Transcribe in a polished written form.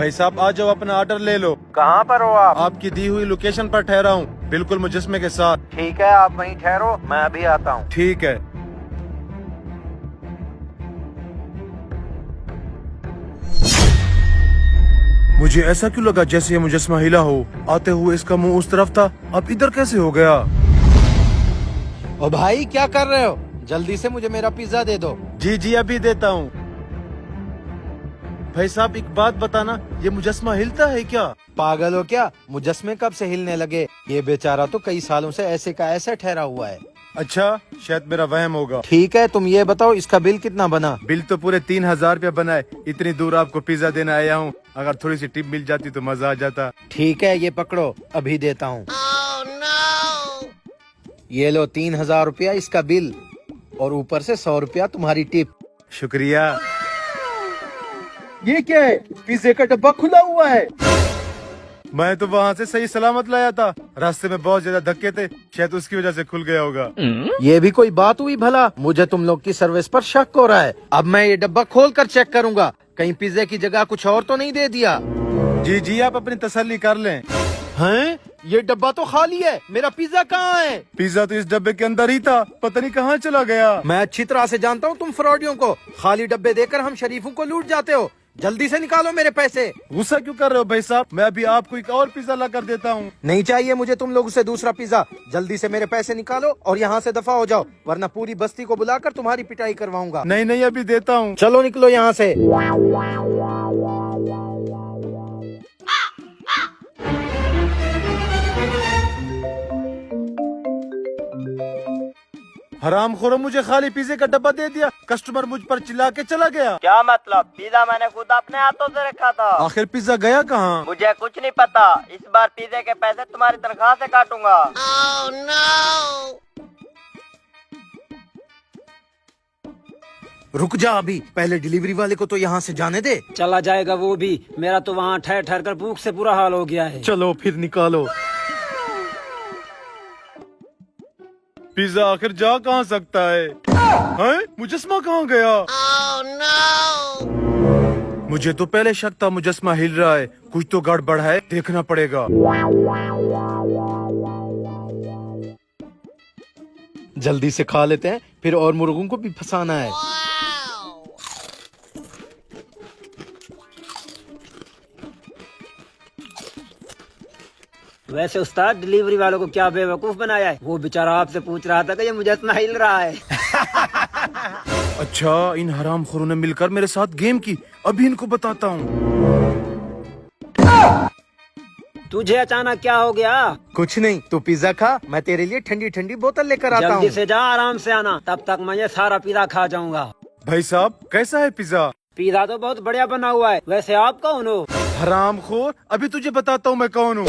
भाई साहब आ जाओ, अपना ऑर्डर ले लो। कहाँ पर हो आप? आपकी दी हुई लोकेशन पर ठहरा हूँ, बिल्कुल मुजस्मे के साथ। ठीक है, आप वहीं ठहरो, मैं अभी आता हूँ। ठीक है। मुझे ऐसा क्यों लगा जैसे ये मुजस्मा हिला हो। आते हुए इसका मुंह उस तरफ था, अब इधर कैसे हो गया? ओ भाई क्या कर रहे हो? जल्दी से मुझे मेरा पिज्जा दे दो। जी जी अभी देता हूँ। भाई साहब एक बात बताना, ये मुजस्मा हिलता है क्या? पागल हो क्या? मुजस्मे कब से हिलने लगे? ये बेचारा तो कई सालों से ऐसे का ऐसा ठहरा हुआ है। अच्छा, शायद मेरा वहम होगा। ठीक है, तुम ये बताओ इसका बिल कितना बना? बिल तो पूरे 3000 रुपया बना है। इतनी दूर आपको पिज्जा देने आया हूँ, अगर थोड़ी सी टिप मिल जाती तो मजा आ जाता। ठीक है, ये पकड़ो, अभी देता हूँ। ये लो 3000 रुपया इसका बिल, और ऊपर से 100 रुपया तुम्हारी टिप। शुक्रिया। ये क्या है? पिज्जे का डब्बा खुला हुआ है। मैं तो वहाँ से सही सलामत लाया था, रास्ते में बहुत ज्यादा धक्के थे, शायद उसकी वजह से खुल गया होगा। ये भी कोई बात हुई भला? मुझे तुम लोग की सर्विस पर शक हो रहा है। अब मैं ये डब्बा खोल कर चेक करूंगा, कहीं पिज्जे की जगह कुछ और तो नहीं दे दिया। जी जी आप अपनी तसल्ली कर लें। हैं? ये डब्बा तो खाली है, मेरा पिज्जा कहाँ है? पिज्जा तो इस डब्बे के अंदर ही था, पता नहीं कहाँ चला गया। मैं अच्छी तरह से जानता हूँ तुम फ्रॉडियों को। खाली डब्बे देकर हम शरीफों को लूट जाते हो। जल्दी से निकालो मेरे पैसे। गुस्सा क्यों कर रहे हो भाई साहब? मैं अभी आपको एक और पिज्जा ला कर देता हूँ। नहीं चाहिए मुझे तुम लोगों से दूसरा पिज्जा। जल्दी से मेरे पैसे निकालो और यहाँ से दफा हो जाओ, वरना पूरी बस्ती को बुलाकर तुम्हारी पिटाई करवाऊंगा। नहीं नहीं अभी देता हूँ। चलो निकलो यहाँ से। हरामखोरों, मुझे खाली पिज्जे का डब्बा दे दिया, कस्टमर मुझ पर चिल्ला के चला गया। क्या मतलब? पिज्जा मैंने खुद अपने हाथों से रखा था। आखिर पिज्जा गया कहाँ? मुझे कुछ नहीं पता। इस बार पिज्जे के पैसे तुम्हारी तनख्वाह से काटूंगा। रुक जा, अभी पहले डिलीवरी वाले को तो यहाँ से जाने दे। चला जाएगा वो भी, मेरा तो वहाँ ठहर ठहर कर भूख से बुरा हाल हो गया है। चलो फिर निकालो। पिज्जा आखिर जा कहाँ सकता है? हैं? मुजस्मा कहाँ गया? मुझे तो पहले शक था मुजस्मा हिल रहा है, कुछ तो गड़बड़ है, देखना पड़ेगा। जल्दी से खा लेते हैं, फिर और मुर्गों को भी फंसाना है। वैसे उस्ताद, डिलीवरी वालों को क्या बेवकूफ बनाया है? वो बेचारा आपसे पूछ रहा था कि ये मुजस्मा हिल रहा है। अच्छा, इन हरामखोरों ने मिलकर मेरे साथ गेम की, अभी इनको बताता हूँ। तुझे अचानक क्या हो गया? कुछ नहीं, तू पिज्जा खा, मैं तेरे लिए ठंडी ठंडी बोतल लेकर आता हूँ। जल्दी से जा, आराम से आना, तब तक मैं ये सारा पिज्जा खा जाऊंगा। भाई साहब कैसा है पिज्जा? पिज्जा तो बहुत बढ़िया बना हुआ है। वैसे आप कौन हो? हरामखोर, अभी तुझे बताता हूँ मैं कौन हूँ।